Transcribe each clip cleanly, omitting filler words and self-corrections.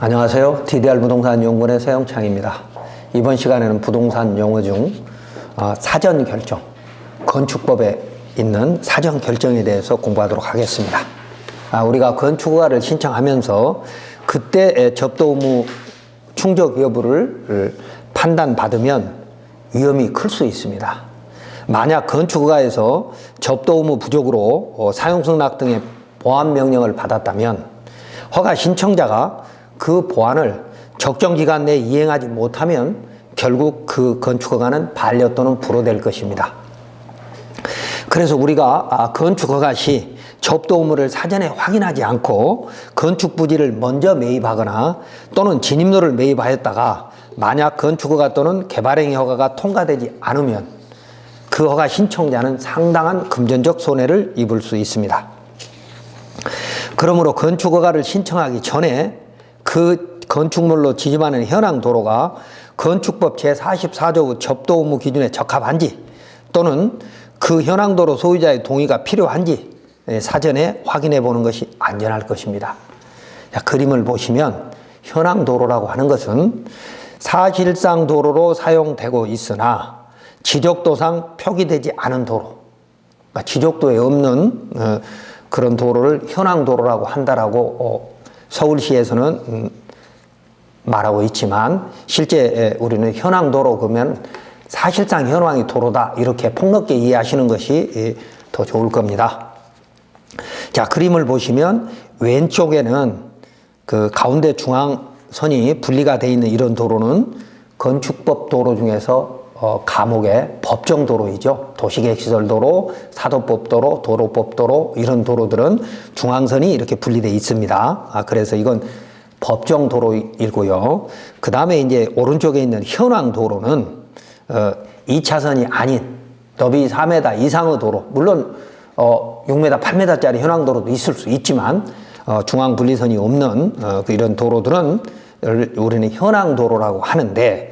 안녕하세요. TDR 부동산 연구원의 서영창입니다. 이번 시간에는 부동산 용어 중 사전 결정, 건축법에 있는 사전 결정에 대해서 공부하도록 하겠습니다. 우리가 건축허가를 신청하면서 그때 접도 의무 충족 여부를 판단받으면 위험이 클 수 있습니다. 만약 건축허가에서 접도 의무 부족으로 사용승낙 등의 보완 명령을 받았다면 허가 신청자가 그 보완을 적정 기간 내에 이행하지 못하면 결국 그 건축허가는 반려 또는 불허될 것입니다. 그래서 우리가 건축허가 시 접도 의무를 사전에 확인하지 않고 건축 부지를 먼저 매입하거나 또는 진입로를 매입하였다가 만약 건축허가 또는 개발행위 허가가 통과되지 않으면 그 허가 신청자는 상당한 금전적 손해를 입을 수 있습니다. 그러므로 건축허가를 신청하기 전에 그 건축물로 지정하는 현황 도로가 건축법 제44조 접도 의무 기준에 적합한지 또는 그 현황 도로 소유자의 동의가 필요한지 사전에 확인해 보는 것이 안전할 것입니다. 자, 그림을 보시면 현황 도로라고 하는 것은 사실상 도로로 사용되고 있으나 지적도상 표기되지 않은 도로, 그러니까 지적도에 없는 그런 도로를 현황 도로라고 한다라고 서울시에서는 말하고 있지만 실제 우리는 현황 도로 그러면 사실상 현황이 도로다 이렇게 폭넓게 이해하시는 것이 더 좋을 겁니다. 자, 그림을 보시면 왼쪽에는 그 가운데 중앙선이 분리가 되어 있는 이런 도로는 건축법 도로 중에서 감옥의 법정 도로이죠. 도시계획시설도로, 사도법도로, 도로법도로 이런 도로들은 중앙선이 이렇게 분리되어 있습니다. 그래서 이건 법정 도로이고요. 그 다음에 이제 오른쪽에 있는 현황 도로는 2차선이 아닌 너비 4m 이상의 도로, 물론 6m, 8m짜리 현황 도로도 있을 수 있지만 중앙 분리선이 없는 이런 도로들은 우리는 현황 도로라고 하는데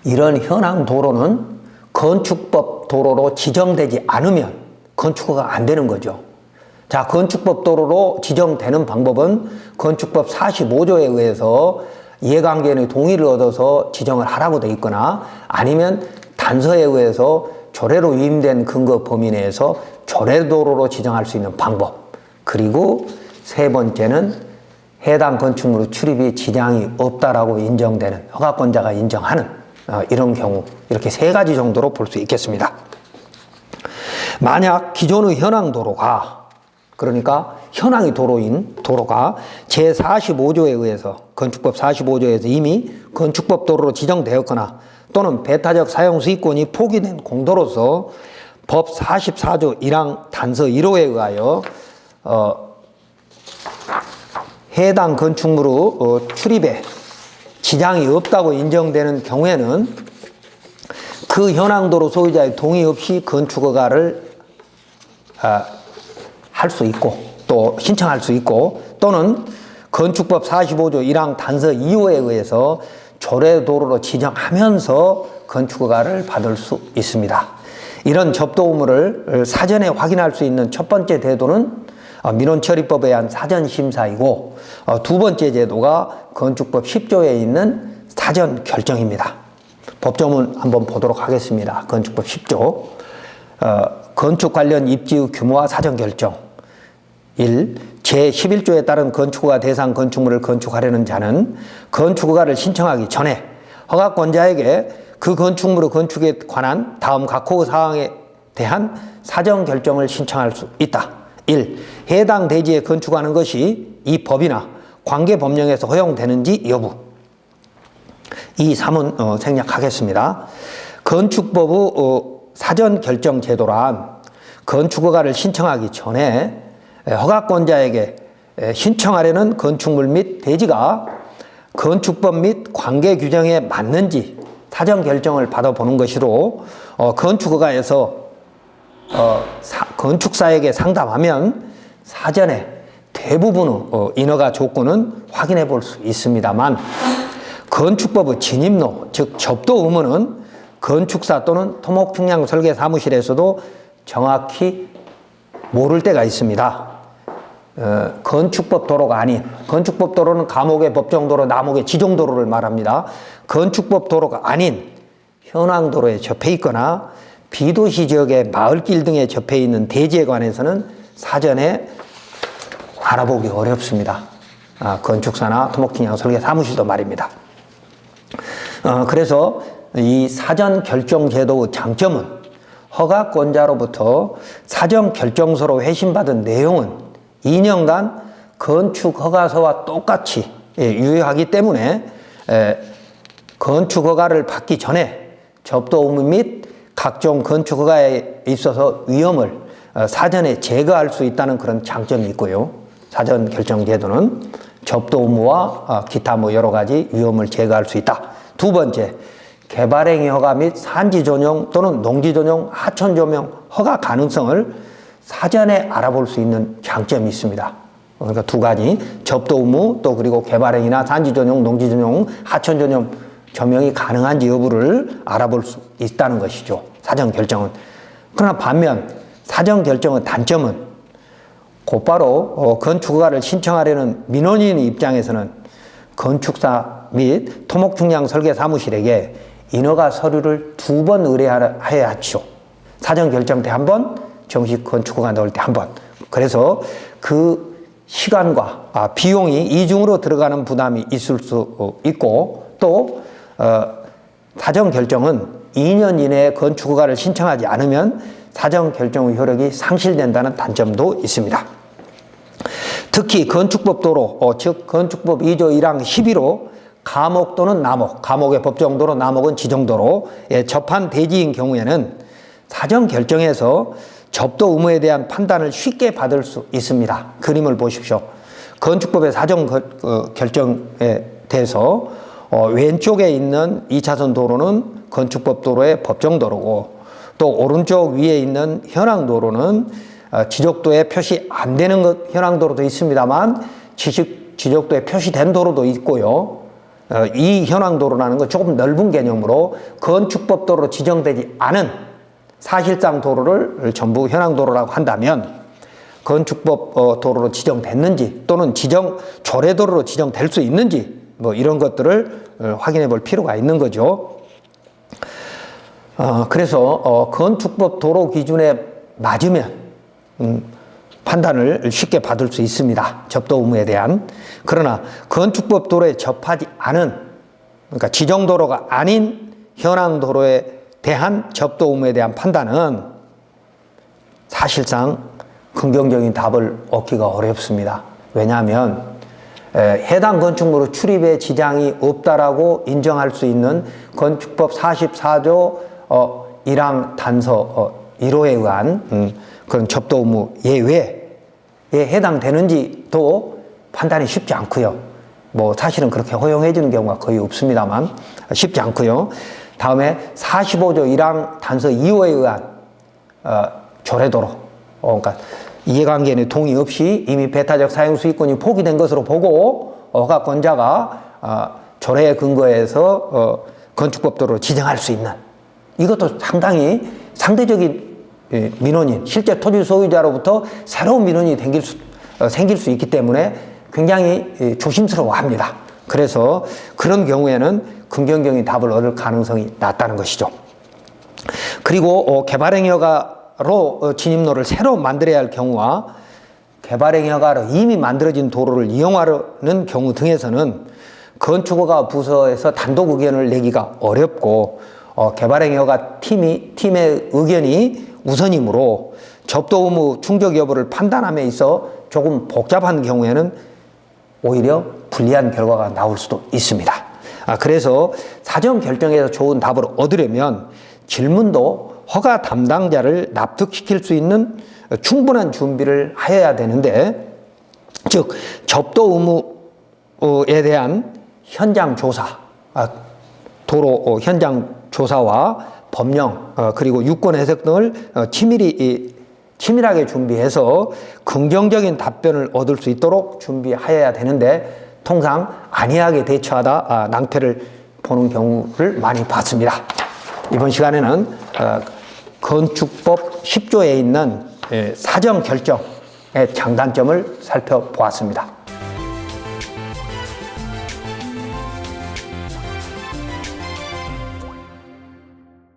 이런 현황 도로는 건축법 도로로 지정되지 않으면 건축허가 안 되는 거죠. 자, 건축법 도로로 지정되는 방법은 건축법 45조에 의해서 이해관계인의 동의를 얻어서 지정을 하라고 돼 있거나 아니면 단서에 의해서 조례로 위임된 근거 범위 내에서 조례도로로 지정할 수 있는 방법, 그리고 세 번째는 해당 건축물의 출입이 지장이 없다라고 인정되는 허가권자가 인정하는 이런 경우, 이렇게 세 가지 정도로 볼 수 있겠습니다. 만약 기존의 현황 도로가, 그러니까 현황이 도로인 도로가 제45조에 의해서, 건축법 45조에서 이미 건축법 도로로 지정되었거나 또는 배타적 사용 수익권이 포기된 공도로서 법 44조 1항 단서 1호에 의하여 해당 건축물의 출입에 지장이 없다고 인정되는 경우에는 그 현황도로 소유자의 동의 없이 건축허가를 할 수 있고 또 신청할 수 있고 또는 건축법 45조 1항 단서 2호에 의해서 조례도로로 지정하면서 건축허가를 받을 수 있습니다. 이런 접도 의무를 사전에 확인할 수 있는 첫 번째 제도는 민원처리법에 의한 사전심사이고 두 번째 제도가 건축법 10조에 있는 사전 결정입니다. 법조문 한번 보도록 하겠습니다. 건축법 10조 건축 관련 입지의 규모와 사전 결정 1. 제11조에 따른 건축허가 대상 건축물을 건축하려는 자는 건축허가를 신청하기 전에 허가권자에게 그 건축물의 건축에 관한 다음 각호 사항에 대한 사전 결정을 신청할 수 있다. 1. 해당 대지에 건축하는 것이 이 법이나 관계 법령에서 허용되는지 여부. 2, 3은 생략하겠습니다. 건축법의 사전 결정 제도란 건축허가를 신청하기 전에 허가권자에게 신청하려는 건축물 및 대지가 건축법 및 관계 규정에 맞는지 사전 결정을 받아보는 것이로 건축허가에서 건축사에게 상담하면 사전에 대부분의 인허가 조건은 확인해 볼 수 있습니다만 건축법의 진입로, 즉 접도 의무는 건축사 또는 토목측량 설계사무실에서도 정확히 모를 때가 있습니다. 건축법 도로가 아닌, 건축법 도로는 감옥의 법정도로, 남옥의 지정도로를 말합니다. 건축법 도로가 아닌 현황도로에 접해 있거나 비도시 지역의 마을길 등에 접해 있는 대지에 관해서는 사전에 알아보기 어렵습니다. 건축사나 토목침양 설계 사무실도 말입니다. 그래서 이 사전 결정 제도의 장점은 허가권자로부터 사전 결정서로 회신받은 내용은 2년간 건축 허가서와 똑같이 유효하기 때문에 건축 허가를 받기 전에 접도 의무 및 각종 건축 허가에 있어서 위험을 사전에 제거할 수 있다는 그런 장점이 있고요. 사전 결정 제도는 접도 의무와 기타 여러 가지 위험을 제거할 수 있다. 두 번째, 개발행위 허가 및 산지 전용 또는 농지 전용, 하천 전용 허가 가능성을 사전에 알아볼 수 있는 장점이 있습니다. 그러니까 두 가지, 접도 의무 또 그리고 개발행위나 산지 전용, 농지 전용, 하천 전용 전용이 가능한지 여부를 알아볼 수 있다는 것이죠. 사전 결정은. 그러나 반면 사전 결정의 단점은 곧바로 건축허가를 신청하려는 민원인 입장에서는 건축사 및 토목측량 설계사무실에게 인허가 서류를 2번 의뢰해야 하죠. 사전 결정 때 1번, 정식 건축허가 넣을 때 1번. 그래서 그 시간과 비용이 이중으로 들어가는 부담이 있을 수 있고, 또 사전 결정은 2년 이내에 건축허가를 신청하지 않으면 사전 결정의 효력이 상실된다는 단점도 있습니다. 특히 건축법 도로, 즉 건축법 2조 1항 11호 감옥 또는 남옥, 감옥의 법정도로, 남옥은 지정도로에 접한 대지인 경우에는 사전 결정에서 접도 의무에 대한 판단을 쉽게 받을 수 있습니다. 그림을 보십시오. 건축법의 사전 결정에 대해서 왼쪽에 있는 2차선 도로는 건축법 도로의 법정도로고, 또 오른쪽 위에 있는 현황도로는 지적도에 표시 안 되는 현황도로도 있습니다만 지적도에 표시된 도로도 있고요. 이 현황도로라는 건 조금 넓은 개념으로 건축법 도로로 지정되지 않은 사실상 도로를 전부 현황도로라고 한다면, 건축법 도로로 지정됐는지 또는 조례도로로 지정될 수 있는지 이런 것들을 확인해 볼 필요가 있는 거죠. 그래서 건축법 도로 기준에 맞으면 판단을 쉽게 받을 수 있습니다. 접도 의무에 대한. 그러나 건축법 도로에 접하지 않은, 그러니까 지정도로가 아닌 현황도로에 대한 접도 의무에 대한 판단은 사실상 긍정적인 답을 얻기가 어렵습니다. 왜냐하면 해당 건축물의 출입에 지장이 없다라고 인정할 수 있는 건축법 44조 1항 단서 1호에 의한 그런 접도 의무 예외에 해당되는지도 판단이 쉽지 않고요. 사실은 그렇게 허용해지는 경우가 거의 없습니다만 쉽지 않고요. 다음에 45조 1항 단서 2호에 의한 조례도로, 그러니까 이해관계는 동의 없이 이미 배타적 사용 수익권이 포기된 것으로 보고 허가권자가 조례에 근거해서 건축법도로 지정할 수 있는, 이것도 상당히 상대적인 민원인, 실제 토지 소유자로부터 새로운 민원이 생길 수 있기 때문에 굉장히 조심스러워합니다. 그래서 그런 경우에는 긍정적인 답을 얻을 가능성이 낮다는 것이죠. 그리고 개발행위 허가로 진입로를 새로 만들어야 할 경우와 개발행위 허가로 이미 만들어진 도로를 이용하려는 경우 등에서는 건축허가 부서에서 단독 의견을 내기가 어렵고, 개발행위 허가 팀의 의견이 우선이므로 접도 의무 충족 여부를 판단함에 있어 조금 복잡한 경우에는 오히려 불리한 결과가 나올 수도 있습니다. 그래서 사전 결정에서 좋은 답을 얻으려면 질문도 허가 담당자를 납득시킬 수 있는 충분한 준비를 하여야 되는데, 즉 접도 의무에 대한 현장 조사, 도로 현장 조사와 법령 그리고 유권 해석 등을 치밀하게 준비해서 긍정적인 답변을 얻을 수 있도록 준비하여야 되는데, 통상 안이하게 대처하다 낭패를 보는 경우를 많이 봤습니다. 이번 시간에는 건축법 10조에 있는 사전 결정 장단점을 살펴보았습니다.